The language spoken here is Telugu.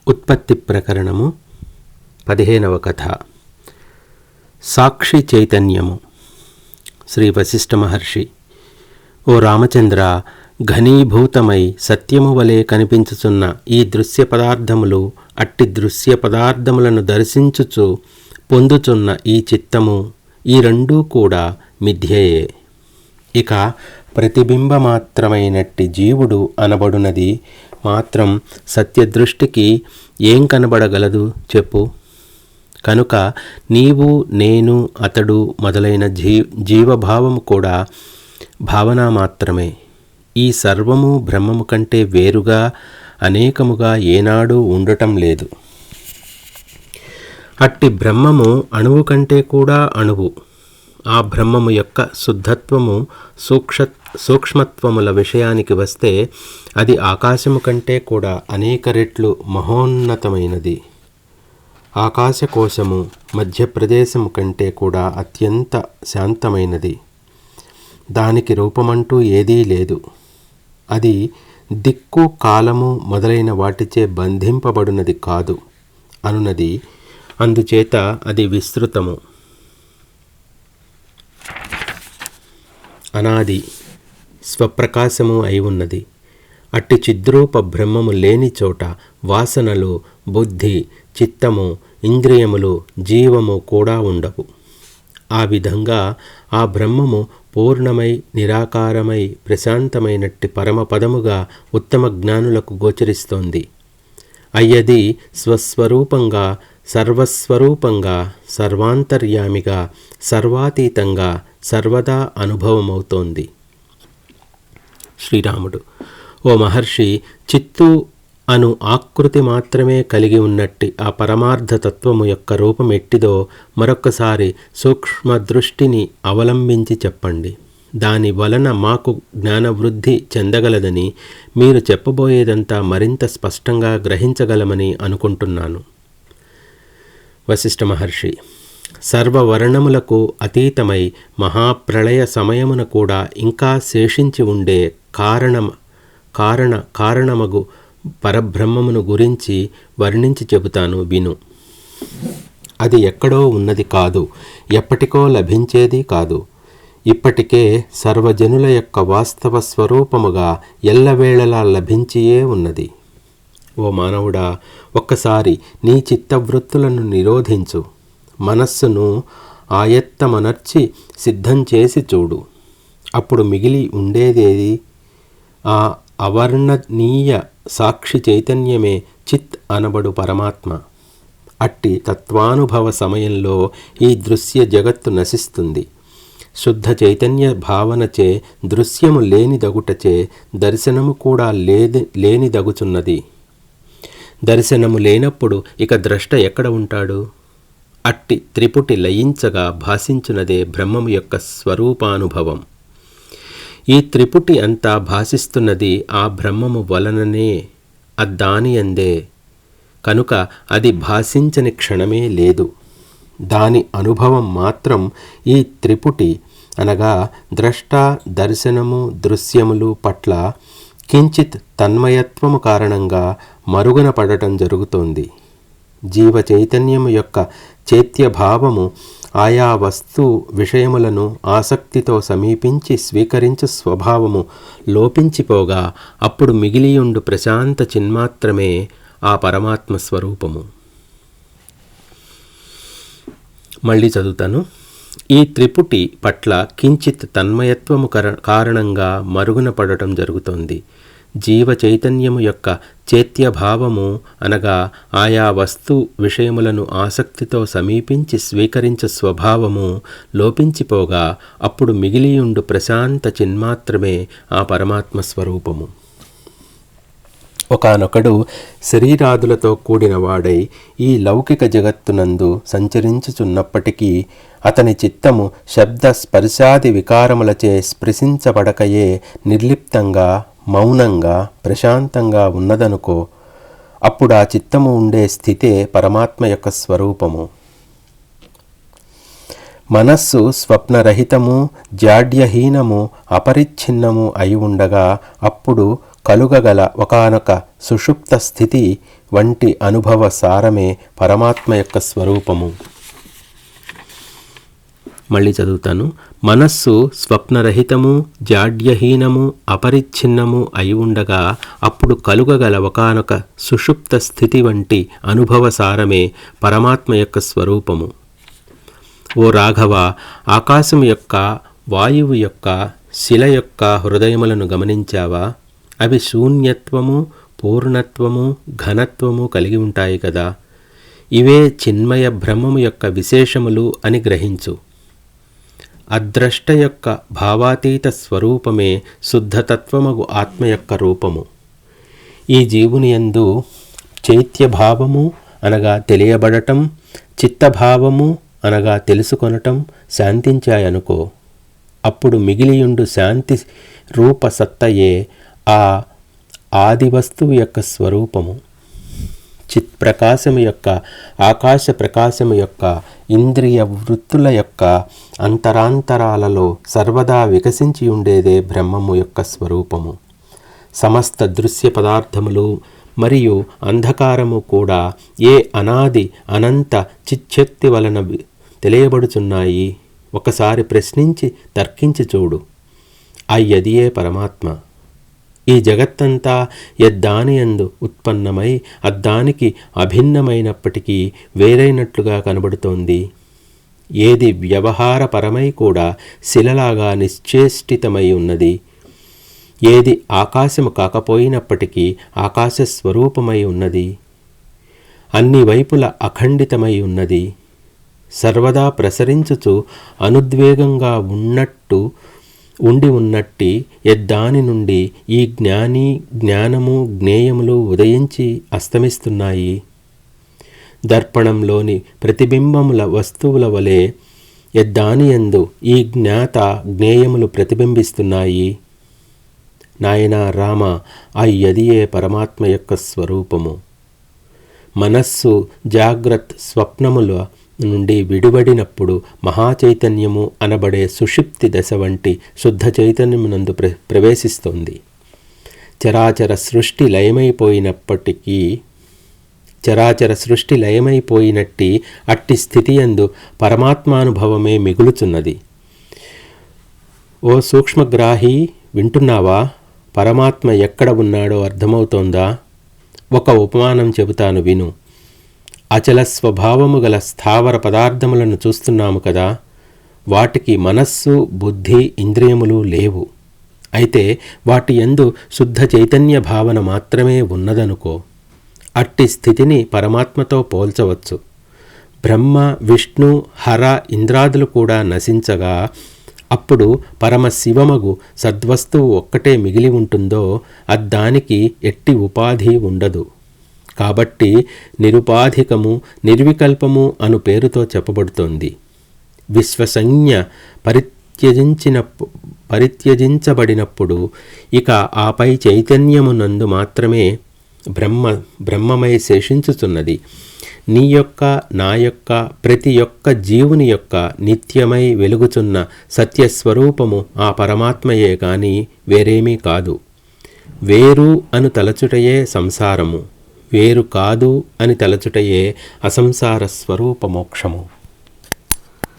ఉత్పత్తి ప్రకరణము 15వ కథ. సాక్షి చైతన్యము. శ్రీ వశిష్ఠ మహర్షి: ఓ రామచంద్ర, ఘనీభూతమై సత్యము వలె కనిపించుచున్న ఈ దృశ్య పదార్థములు అట్టి దృశ్య పదార్థములను దర్శించుచు పొందుచున్న ఈ చిత్తము, ఈ రెండూ కూడా మిథ్యయే. ఇక ప్రతిబింబమాత్రమైనట్టి జీవుడు అనబడునది మాత్రం సత్యదృష్టికి ఏం కనబడగలదు చెప్పు. కనుక నీవు, నేను, అతడు మొదలైన జీవభావము కూడా భావన మాత్రమే. ఈ సర్వము బ్రహ్మము కంటే వేరుగా అనేకముగా ఏనాడూ ఉండటం లేదు. అట్టి బ్రహ్మము అణువు కంటే కూడా అణువు. ఆ బ్రహ్మము యొక్క శుద్ధత్వము, సూక్ష్మత్వముల విషయానికి వస్తే అది ఆకాశము కంటే కూడా అనేక రెట్లు మహోన్నతమైనది. ఆకాశకోశము మధ్యప్రదేశము కంటే కూడా అత్యంత శాంతమైనది. దానికి రూపమంటూ ఏదీ లేదు. అది దిక్కు, కాలము మొదలైన వాటిచే బంధింపబడినది కాదు అనున్నది. అందుచేత అది విస్తృతము, అనాది, స్వప్రకాశము అయి ఉన్నది. అట్టి చిద్రూప బ్రహ్మము లేని చోట వాసనలు, బుద్ధి, చిత్తము, ఇంద్రియములు, జీవము కూడా ఉండవు. ఆ విధంగా ఆ బ్రహ్మము పూర్ణమై, నిరాకారమై, ప్రశాంతమైనట్టి పరమపదముగా ఉత్తమ జ్ఞానులకు గోచరిస్తోంది. అయ్యది స్వస్వరూపంగా, సర్వస్వరూపంగా, సర్వాంతర్యామిగా, సర్వాతీతంగా సర్వదా అనుభవమవుతోంది. శ్రీరాముడు: ఓ మహర్షి, చిత్తు అను ఆకృతి మాత్రమే కలిగి ఉన్నట్టి ఆ పరమార్థ తత్వము యొక్క రూపం ఎట్టిదో మరొక్కసారి సూక్ష్మదృష్టిని అవలంబించి చెప్పండి. దాని వలన మాకు జ్ఞానవృద్ధి చెందగలదని, మీరు చెప్పబోయేదంతా మరింత స్పష్టంగా గ్రహించగలమని అనుకుంటున్నాను. వశిష్ఠ మహర్షి: సర్వవర్ణములకు అతీతమై మహాప్రళయ సమయమున కూడా ఇంకా శేషించి ఉండే కారణమగు పరబ్రహ్మమును గురించి వర్ణించి చెబుతాను విను. అది ఎక్కడో ఉన్నది కాదు, ఎప్పటికో లభించేది కాదు. ఇప్పటికే సర్వజనుల యొక్క వాస్తవ స్వరూపముగా ఎల్లవేళలా లభించియే ఉన్నది. ఓ మానవుడా, ఒక్కసారి నీ చిత్తవృత్తులను నిరోధించు. మనస్సును ఆయత్తమనర్చి సిద్ధం చేసి చూడు. అప్పుడు మిగిలి ఉండేదేది? ఆ అవర్ణనీయ సాక్షి చైతన్యమే చిత్ అనబడు పరమాత్మ. అట్టి తత్వానుభవ సమయంలో ఈ దృశ్య జగత్తు నశిస్తుంది. శుద్ధ చైతన్య భావనచే దృశ్యము లేనిదగుటచే దర్శనము కూడా లేనిదగుచున్నది. దర్శనము లేనప్పుడు ఇక ద్రష్ట ఎక్కడ ఉంటాడు? అట్టి త్రిపుటి లయించగా భాషించున్నదే బ్రహ్మము యొక్క స్వరూపానుభవం. ఈ త్రిపుటి అంతా భాషిస్తున్నది ఆ బ్రహ్మము వలననే, అద్దానియందే. కనుక అది భాషించని క్షణమే లేదు. దాని అనుభవం మాత్రం ఈ త్రిపుటి అనగా ద్రష్ట, దర్శనము, దృశ్యములు పట్ల కించిత్ తన్మయత్వము కారణంగా మరుగున పడటం జరుగుతోంది. జీవ చైతన్యము యొక్క చైత్యభావము ఆయా వస్తు విషయములను ఆసక్తితో సమీపించి స్వీకరించు స్వభావము లోపించిపోగా అప్పుడు మిగిలియుండు ప్రశాంత చిన్మాత్రమే ఆ పరమాత్మ స్వరూపము. మళ్ళీ చదువుతాను. ఈ త్రిపుటి పట్ల కించిత్ తన్మయత్వము కారణంగా మరుగున పడటం జరుగుతోంది. జీవ చైతన్యము యొక్క చైత్యభావము అనగా ఆయా వస్తు విషయములను ఆసక్తితో సమీపించి స్వీకరించే స్వభావము లోపించిపోగా అప్పుడు మిగిలియుండు ప్రశాంత చిన్మాత్రమే ఆ పరమాత్మ స్వరూపము. ఒకానొకడు శరీరాదులతో కూడిన వాడై ఈ లౌకిక జగత్తునందు సంచరించుచున్నప్పటికీ అతని చిత్తము శబ్ద స్పర్శాది వికారములచే స్పృశించబడకయే నిర్లిప్తంగా, మౌనంగా, ప్రశాంతంగా ఉన్నదనుకో. అప్పుడు ఆ చిత్తము ఉండే స్థితే పరమాత్మ యొక్క స్వరూపము. మనస్సు స్వప్నరహితము, జాడ్యహీనము, అపరిచ్ఛిన్నము అయి ఉండగా అప్పుడు కలుగగల ఒకానొక సుషుప్త స్థితి వంటి అనుభవ సారమే పరమాత్మ యొక్క స్వరూపము. మళ్ళీ చదువుతాను. మనస్సు స్వప్నరహితము, జాడ్యహీనము, అపరిచ్ఛిన్నము అయి ఉండగా అప్పుడు కలుగగల ఒకానొక సుషుప్త స్థితి వంటి అనుభవ సారమే పరమాత్మ యొక్క స్వరూపము. ఓ రాఘవ, ఆకాశం యొక్క, వాయువు యొక్క, శిల యొక్క హృదయములను గమనించావా? అవి శూన్యత్వము, పూర్ణత్వము, ఘనత్వము కలిగి ఉంటాయి కదా. ఇవే చిన్మయ బ్రహ్మము యొక్క విశేషములు అని గ్రహించు. అద్రష్ట యొక్క భావాతీత స్వరూపమే శుద్ధతత్వమగు ఆత్మ యొక్క రూపము. ఈ జీవుని యందు చైత్యభావము అనగా తెలియబడటం, చిత్తభావము అనగా తెలుసుకొనటం శాంతించాయనుకో. అప్పుడు మిగిలియుండు శాంతి రూప సత్తయే ఆ ఆది వస్తువు యొక్క స్వరూపము. చిత్ ప్రకాశము యొక్క, ఆకాశ ప్రకాశము యొక్క, ఇంద్రియ వృత్తుల యొక్క అంతరాంతరాలలో సర్వదా వికసించి ఉండేదే బ్రహ్మము యొక్క స్వరూపము. సమస్త దృశ్య పదార్థములు మరియు అంధకారము కూడా ఏ అనాది అనంత చిచ్చక్తి వలన తెలియబడుచున్నాయి. ఒకసారి ప్రశ్నించి తర్కించి చూడు. అయ్యదియే పరమాత్మ. ఈ జగత్తంతా యద్దానియందు ఉత్పన్నమై అద్దానికి అభిన్నమైనప్పటికీ వేరైనట్లుగా కనబడుతోంది. ఏది వ్యవహారపరమై కూడా శిలలాగా నిశ్చేష్టితమై ఉన్నది. ఏది ఆకాశము కాకపోయినప్పటికీ ఆకాశ స్వరూపమై ఉన్నది. అన్ని వైపుల అఖండితమై ఉన్నది. సర్వదా ప్రసరించుచు అనుద్వేగంగా ఉండి ఉన్నట్టి యద్దాని నుండి ఈ జ్ఞాని, జ్ఞానము, జ్ఞేయములు ఉదయించి అస్తమిస్తున్నాయి. దర్పణంలోని ప్రతిబింబముల వస్తువుల వలె యద్దానియందు ఈ జ్ఞాత, జ్ఞేయములు ప్రతిబింబిస్తున్నాయి. నాయనా రామ, అయ్యదియే పరమాత్మ యొక్క స్వరూపము. మనస్సు జాగ్రత్త స్వప్నముల నుండి విడివడినప్పుడు మహాచైతన్యము అనబడే సుషుప్తి దశ వంటి శుద్ధ చైతన్యమునందు ప్రవేశిస్తోంది. చరాచర సృష్టి లయమైపోయినట్టి అట్టి స్థితియందు పరమాత్మానుభవమే మిగులుచున్నది. ఓ సూక్ష్మగ్రాహి, వింటున్నావా? పరమాత్మ ఎక్కడ ఉన్నాడో అర్థమవుతోందా? ఒక ఉపమానం చెబుతాను, విను. అచల స్వభావము గల స్థావర పదార్థములను చూస్తున్నాము కదా. వాటికి మనస్సు, బుద్ధి, ఇంద్రియములు లేవు. అయితే వాటి యందు శుద్ధ చైతన్య భావన మాత్రమే ఉన్నదనుకో. అట్టి స్థితిని పరమాత్మతో పోల్చవచ్చు. బ్రహ్మ, విష్ణు, హర, ఇంద్రాదులు కూడా నశించగా అప్పుడు పరమశివమగు సద్వస్తువు ఒక్కటే మిగిలి ఉంటుందో అద్దానికి ఎట్టి ఉపాధి ఉండదు. కాబట్టి నిరుపాధికము, నిర్వికల్పము అను పేరుతో చెప్పబడుతోంది. విశ్వసంజ్ఞ పరిత్యజించబడినప్పుడు ఇక ఆపై చైతన్యమునందు మాత్రమే బ్రహ్మమై శేషించుతున్నది. నీ యొక్క, నా యొక్క, ప్రతి ఒక్క జీవుని యొక్క నిత్యమై వెలుగుచున్న సత్యస్వరూపము ఆ పరమాత్మయే గాని వేరేమీ కాదు. వేరు అను తలచుటయే సంసారము, వేరు కాదు అని తలచుటయే అసంసార స్వరూప మోక్షము.